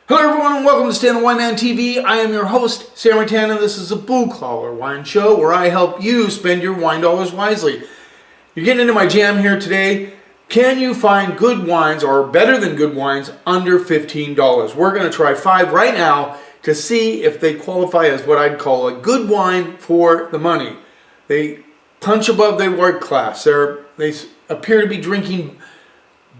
Hello everyone and welcome to Stan the Wine Man TV. I am your host, Sam Ratan, and this is a Boo Caller Wine Show where I help you spend your wine dollars wisely. You're getting into my jam here today. Can you find good wines or better than good wines under $15? We're going to try 5 right now to see if they qualify as what I'd call a good wine for the money. They punch above their work class. They appear to be drinking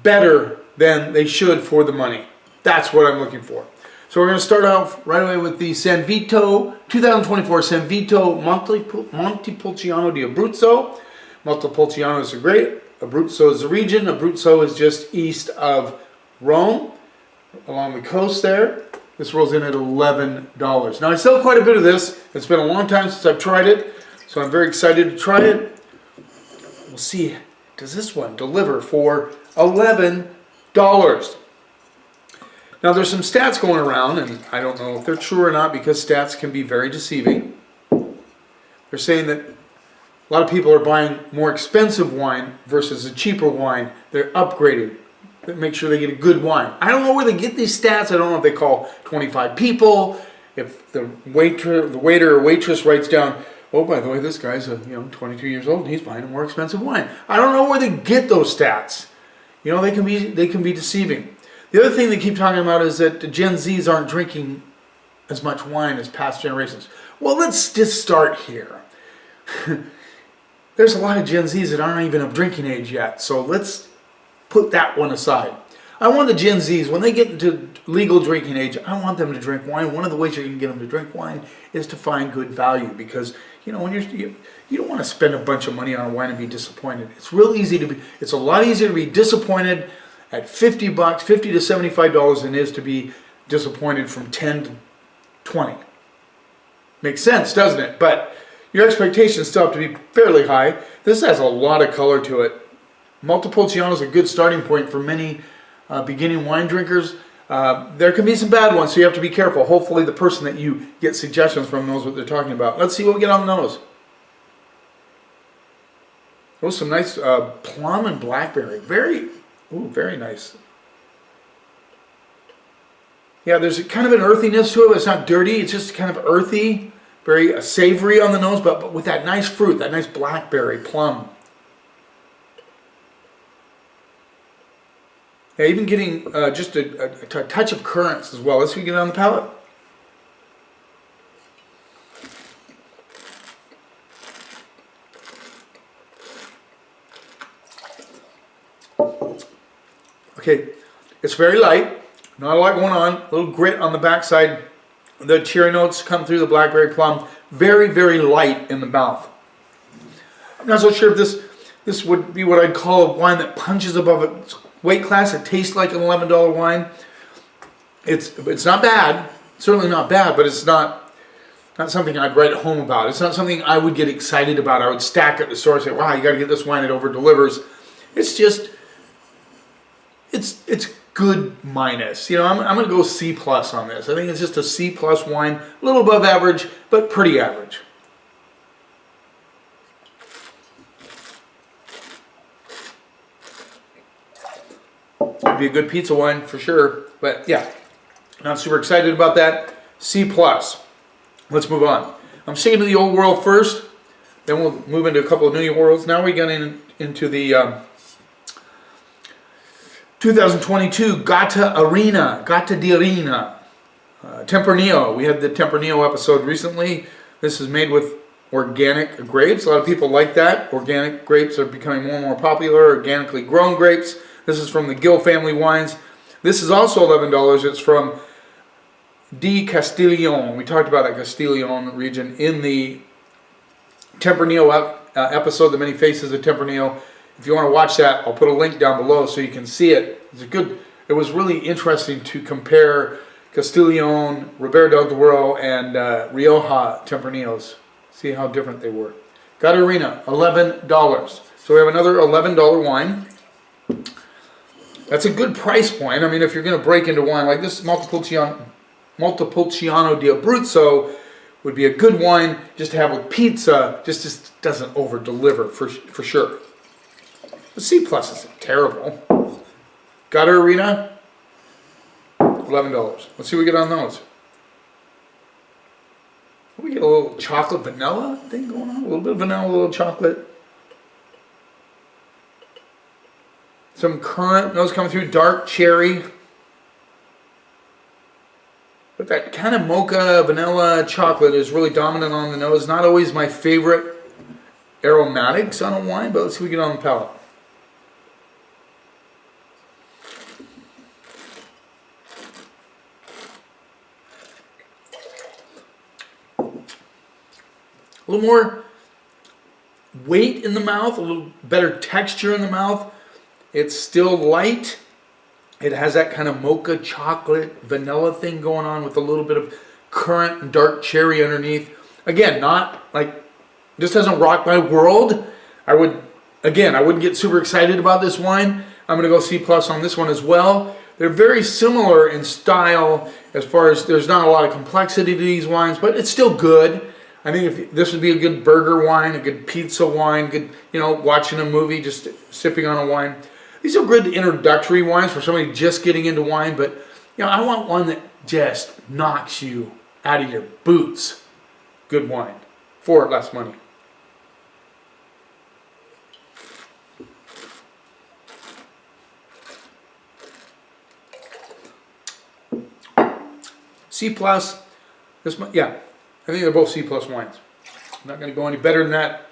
better than they should for the money. That's what I'm looking for. So we're going to start off right away with the San Vito 2024 San Vito Montepulciano di Abruzzo. Montepulciano is great. Abruzzo is the region. Abruzzo is just east of Rome, along the coast there. This rolls in at $11. Now I sell quite a bit of this. It's been a long time since I've tried it, so I'm very excited to try it. We'll see, does this one deliver for $11? Now there's some stats going around, and I don't know if they're true or not because stats can be very deceiving. They're saying that a lot of people are buying more expensive wine versus a cheaper wine. They're upgraded. They make sure they get a good wine. I don't know where they get these stats. I don't know if they call 25 people, if the waiter or waitress writes down, oh, by the way, this guy's 22 years old and he's buying a more expensive wine. I don't know where they get those stats. They can be deceiving. The other thing they keep talking about is that the Gen Zs aren't drinking as much wine as past generations. Well, let's just start here. There's a lot of Gen Zs that aren't even of drinking age yet, so let's put that one aside. I want the Gen Zs, when they get into legal drinking age, I want them to drink wine. One of the ways you're going to get them to drink wine is to find good value, because when you don't want to spend a bunch of money on a wine and be disappointed. It's a lot easier to be disappointed at $50, $50 to $75 than it is to be disappointed from 10 to 20. Makes sense, doesn't it? But your expectations still have to be fairly high. This has a lot of color to it. Montepulciano is a good starting point for many beginning wine drinkers. There can be some bad ones, so you have to be careful. Hopefully the person that you get suggestions from knows what they're talking about. Let's see what we get on the nose. Oh, some nice plum and blackberry. Very nice. Yeah, there's kind of an earthiness to it. It's not dirty. It's just kind of earthy, very savory on the nose, but with that nice fruit, that nice blackberry, plum. Yeah, even getting just a touch of currants as well. Let's see what we get on the palate. Okay, it's very light, not a lot going on, a little grit on the backside. The cherry notes come through the blackberry plum. Very, very light in the mouth. I'm not so sure if this would be what I'd call a wine that punches above its weight class. It tastes like an $11 wine. It's not bad, certainly not bad, but it's not something I'd write home about. It's not something I would get excited about. I would stack at the store and say, wow, you got to get this wine, it over delivers. It's just, it's good minus. I'm going to go C+ on this. I think it's just a C+ wine, a little above average, but pretty average. It'd be a good pizza wine for sure, but yeah, not super excited about that. C+. Let's move on. I'm sticking to the old world first, then we'll move into a couple of new worlds. Now we're getting into the 2022 Gatta di Arena, Tempranillo. We had the Tempranillo episode recently. This is made with organic grapes. A lot of people like that. Organic grapes are becoming more and more popular. Organically grown grapes. This is from the Gill family wines. This is also $11. It's from Di Castiglione. We talked about that Castiglione region in the Tempranillo episode, The Many Faces of Tempranillo. If you want to watch that, I'll put a link down below so you can see it. It was really interesting to compare Castiglione, Ribera del Duero, and Rioja Tempranillos. See how different they were. Gatta Arena, $11. So we have another $11 wine. That's a good price point. I mean, if you're going to break into wine like this, Montepulciano di Abruzzo would be a good wine just to have with pizza. Just doesn't over deliver for sure. The C+ isn't terrible. Gatta Arena, $11. $11. Let's see what we get on those. We get a little chocolate vanilla thing going on. A little bit of vanilla, a little chocolate. Some currant notes coming through, dark cherry. But that kind of mocha, vanilla, chocolate is really dominant on the nose. Not always my favorite aromatics on a wine, but let's see what we get on the palate. A little more weight in the mouth, a little better texture in the mouth. It's still light. It has that kind of mocha chocolate vanilla thing going on with a little bit of currant and dark cherry underneath. Again, not like, this doesn't rock my world. I wouldn't get super excited about this wine. I'm going to go C+ on this one as well. They're very similar in style as far as there's not a lot of complexity to these wines, but it's still good. I think if this would be a good burger wine, a good pizza wine, good, watching a movie, just sipping on a wine. These are good introductory wines for somebody just getting into wine, but I want one that just knocks you out of your boots. Good wine for less money. C+, this, yeah, I think they're both C+ wines. I'm not going to go any better than that.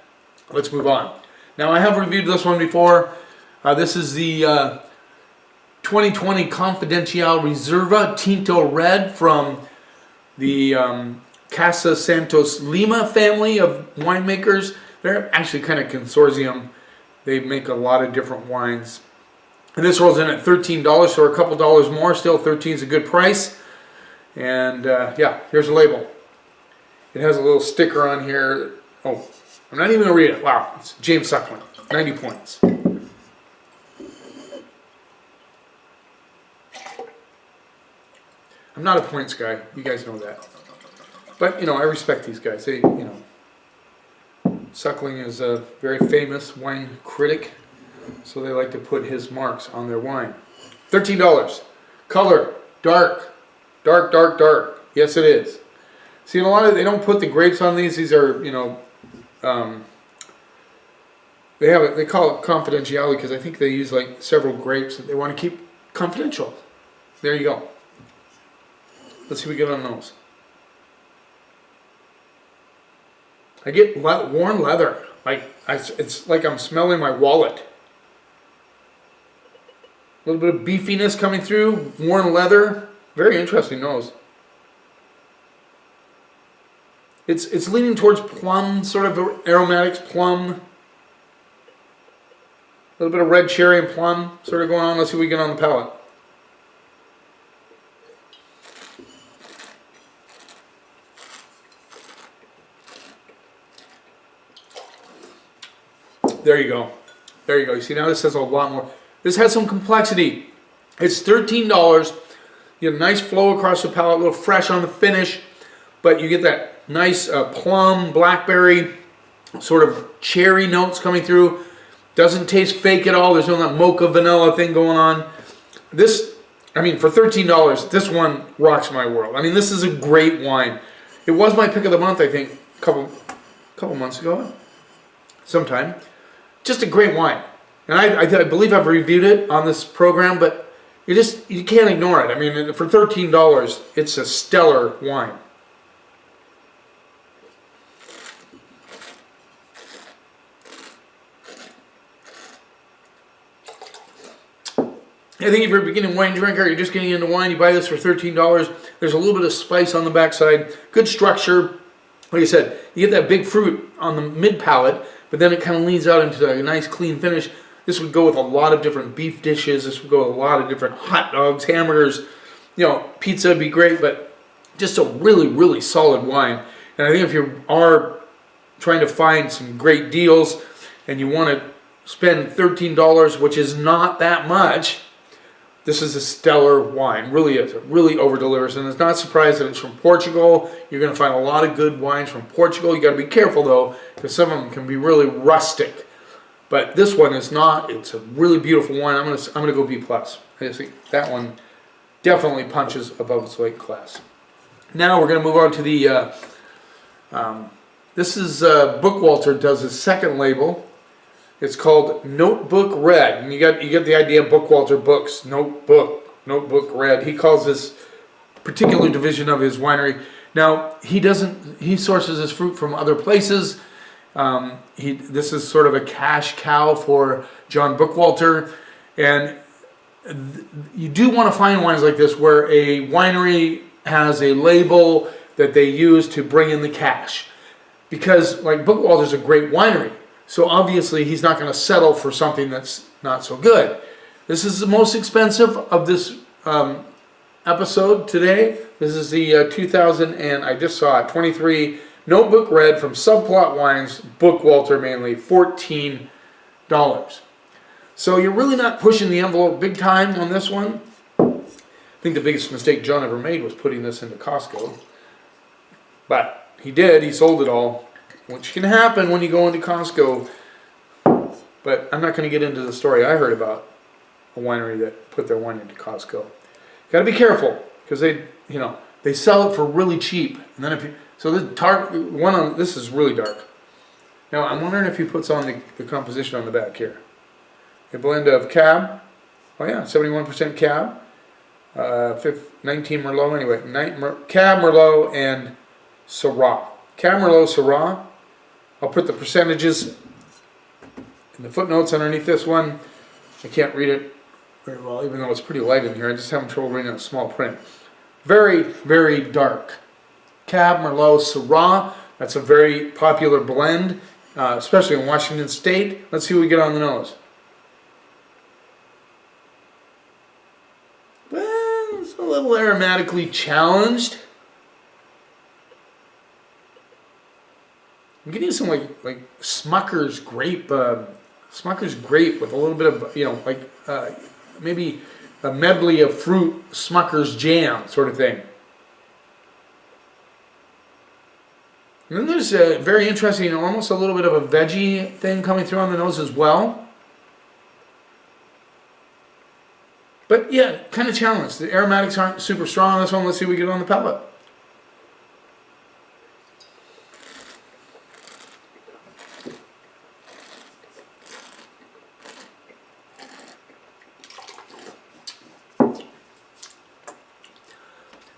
Let's move on. Now, I have reviewed this one before. This is the 2020 Confidencial Reserva Tinto Red from the Casa Santos Lima family of winemakers. They're actually kind of consortium. They make a lot of different wines. And this rolls in at $13, so a couple dollars more. Still, $13 is a good price. And yeah, here's the label. It has a little sticker on here. Oh, I'm not even going to read it. Wow, it's James Suckling, 90 points. I'm not a points guy. You guys know that. But, I respect these guys. They, Suckling is a very famous wine critic, so they like to put his marks on their wine. $13. Color, dark. Dark, dark, dark. Yes, it is. See, in a lot of, they don't put the grapes on these. These are, they call it confidentiality because I think they use like several grapes that they want to keep confidential. There you go. Let's see what we get on those. I get worn leather. It's like I'm smelling my wallet. A little bit of beefiness coming through. Worn leather. Very interesting nose. It's leaning towards plum, sort of aromatics, plum. A little bit of red cherry and plum sort of going on. Let's see what we get on the palate. There you go. There you go. You see, now this has a lot more. This has some complexity. It's $13. You get a nice flow across the palate, a little fresh on the finish, but you get that nice plum, blackberry, sort of cherry notes coming through. Doesn't taste fake at all. There's no that mocha vanilla thing going on. This, for $13, this one rocks my world. This is a great wine. It was my pick of the month, I think, a couple months ago, sometime. Just a great wine. And I believe I've reviewed it on this program, but you can't ignore it. For $13, it's a stellar wine. I think if you're a beginning wine drinker, you're just getting into wine, you buy this for $13. There's a little bit of spice on the backside, good structure. Like I said, you get that big fruit on the mid palate, but then it kind of leans out into a nice clean finish. This would go with a lot of different beef dishes. This would go with a lot of different hot dogs, hamburgers. Pizza would be great, but just a really, really solid wine. And I think if you are trying to find some great deals and you want to spend $13, which is not that much, this is a stellar wine. Really is. It really over-delivers. And it's not surprised that it's from Portugal. You're going to find a lot of good wines from Portugal. You got to be careful, though, because some of them can be really rustic. But this one is not. It's a really beautiful wine. I'm gonna go B+. I just think that one definitely punches above its weight class. Now we're going to move on to the, this is Bookwalter does his second label. It's called Notebook Red, and you get the idea. Bookwalter books, Notebook Red. He calls this particular division of his winery. Now he sources his fruit from other places. This is sort of a cash cow for John Bookwalter, and you do want to find wines like this where a winery has a label that they use to bring in the cash, because like Bookwalter's a great winery, so obviously he's not going to settle for something that's not so good. This is the most expensive of this episode today. This is the 2000 and I just saw it 23 Notebook Red from Subplot Wines, Bookwalter mainly, $14. So you're really not pushing the envelope big time on this one. I think the biggest mistake John ever made was putting this into Costco. But he did, he sold it all, which can happen when you go into Costco. But I'm not going to get into the story I heard about a winery that put their wine into Costco. Got to be careful, because they sell it for really cheap. And then this is really dark. Now I'm wondering if he puts on the composition on the back here. A blend of Cab, 71% Cab, 19 Merlot anyway, Cab, Merlot, and Syrah. Cab, Merlot, Syrah. I'll put the percentages in the footnotes underneath this one. I can't read it very well, even though it's pretty light in here. I just have trouble reading a small print. Very, very dark. Cab, Merlot, Syrah. That's a very popular blend, especially in Washington State. Let's see what we get on the nose. Well, it's a little aromatically challenged. I'm getting some like Smucker's grape, with a little bit of maybe a medley of fruit, Smucker's jam sort of thing. And then there's a very interesting, almost a little bit of a veggie thing coming through on the nose as well. But yeah, kind of challenged. The aromatics aren't super strong on this one. Let's see what we get on the palate.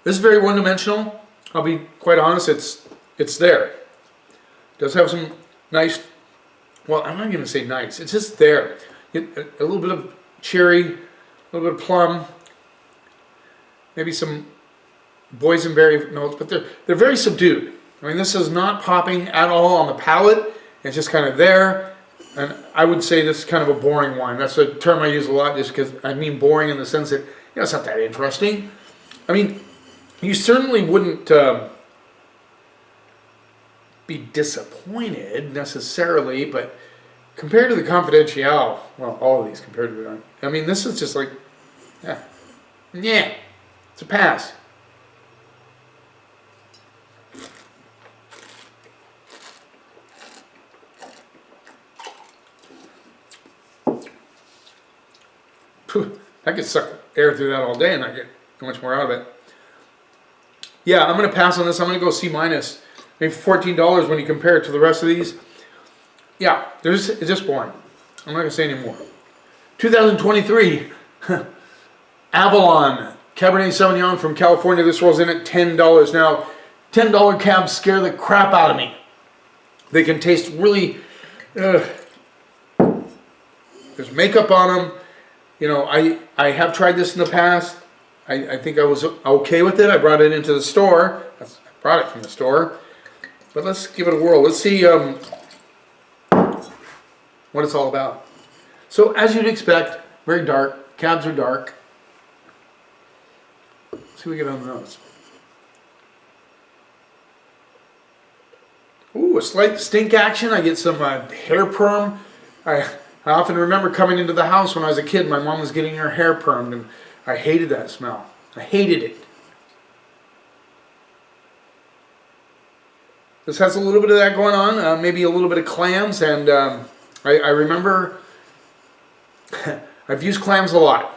This is very one-dimensional. I'll be quite honest, it's there. It does have some nice, well, I'm not going to say nice, it's just there. A little bit of cherry, a little bit of plum, maybe some boysenberry notes, but they're very subdued. I mean, this is not popping at all on the palate. It's just kind of there. And I would say this is kind of a boring wine. That's a term I use a lot just because I mean boring in the sense that, it's not that interesting. I mean, you certainly wouldn't be disappointed necessarily, but compared to the Confidential, well, all of these compared to the, I mean, this is just like, it's a pass. I could suck air through that all day and not get much more out of it. Yeah, I'm going to pass on this. I'm going to go C-, maybe $14 when you compare it to the rest of these. Yeah, it's just boring. I'm not going to say any more. 2023 Avalon Cabernet Sauvignon from California. This rolls in at $10. Now, $10 cabs scare the crap out of me. They can taste really, there's makeup on them. I have tried this in the past. I think I was okay with it. I brought it into the store. I brought it from the store. But let's give it a whirl. Let's see what it's all about. So, as you'd expect, very dark. Cabs are dark. Let's see what we get on the nose. Ooh, a slight stink action. I get some hair perm. I often remember coming into the house when I was a kid. My mom was getting her hair permed, and I hated that smell. I hated it. This has a little bit of that going on, maybe a little bit of clams, and I remember I've used clams a lot.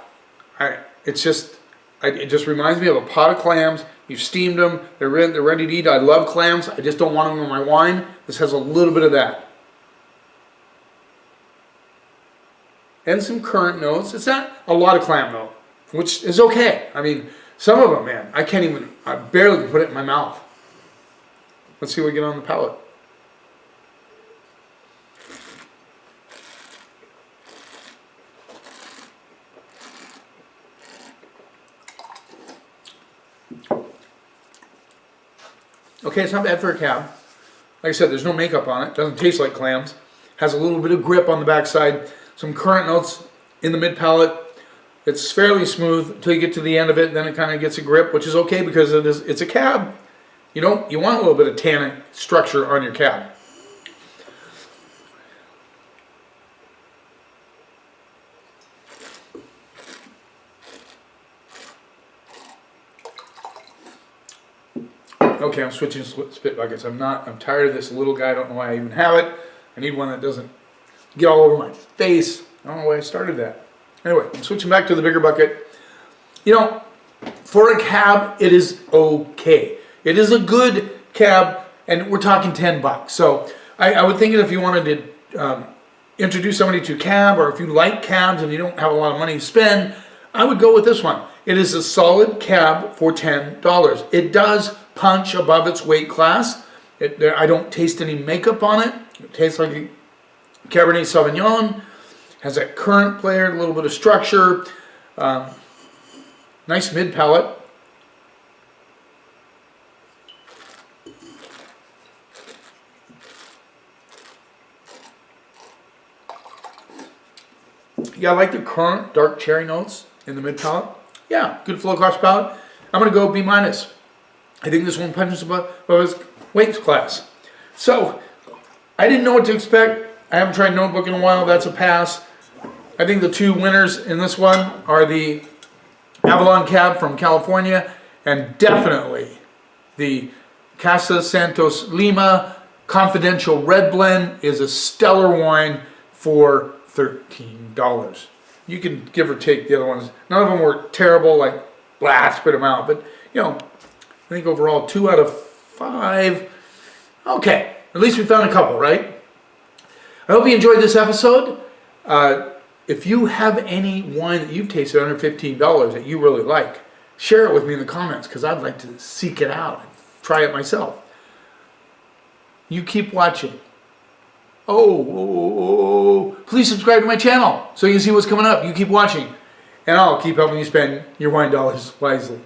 It's just It just reminds me of a pot of clams. You've steamed them. They're ready to eat. I love clams. I just don't want them in my wine. This has a little bit of that. And some currant notes. It's not a lot of clam though, which is okay. I mean, some of them, man, I barely can put it in my mouth. Let's see what we get on the palate. Okay, it's not bad for a cab. Like I said, there's no makeup on it. Doesn't taste like clams. Has a little bit of grip on the backside. Some currant notes in the mid palate. It's fairly smooth until you get to the end of it. Then it kind of gets a grip, which is okay because it's a cab. You want a little bit of tannic structure on your cab. Okay, I'm switching spit buckets. I'm tired of this little guy. I don't know why I even have it. I need one that doesn't get all over my face. I don't know why I started that. Anyway, I'm switching back to the bigger bucket. For a cab, it is okay. It is a good cab, and we're talking $10. So I would think that if you wanted to introduce somebody to cab, or if you like cabs and you don't have a lot of money to spend, I would go with this one. It is a solid cab for $10. It does punch above its weight class. I don't taste any makeup on it. It tastes like a Cabernet Sauvignon. Has that currant flair, a little bit of structure. Nice mid palate. Yeah, I like the currant dark cherry notes in the mid palate. Yeah, good flow across palate. I'm going to go B-. I think this one punches above its weight class. So, I didn't know what to expect. I haven't tried Notebook in a while. That's a pass. I think the two winners in this one are the Avalon Cab from California and definitely the Casa Santos Lima Confidential Red Blend is a stellar wine for $13. You can give or take the other ones. None of them were terrible, like, blah, spit them out. But, I think overall 2 out of 5. Okay, at least we found a couple, right? I hope you enjoyed this episode. If you have any wine that you've tasted under $15 that you really like, share it with me in the comments because I'd like to seek it out and try it myself. You keep watching. Please subscribe to my channel so you can see what's coming up. You keep watching, and I'll keep helping you spend your wine dollars wisely.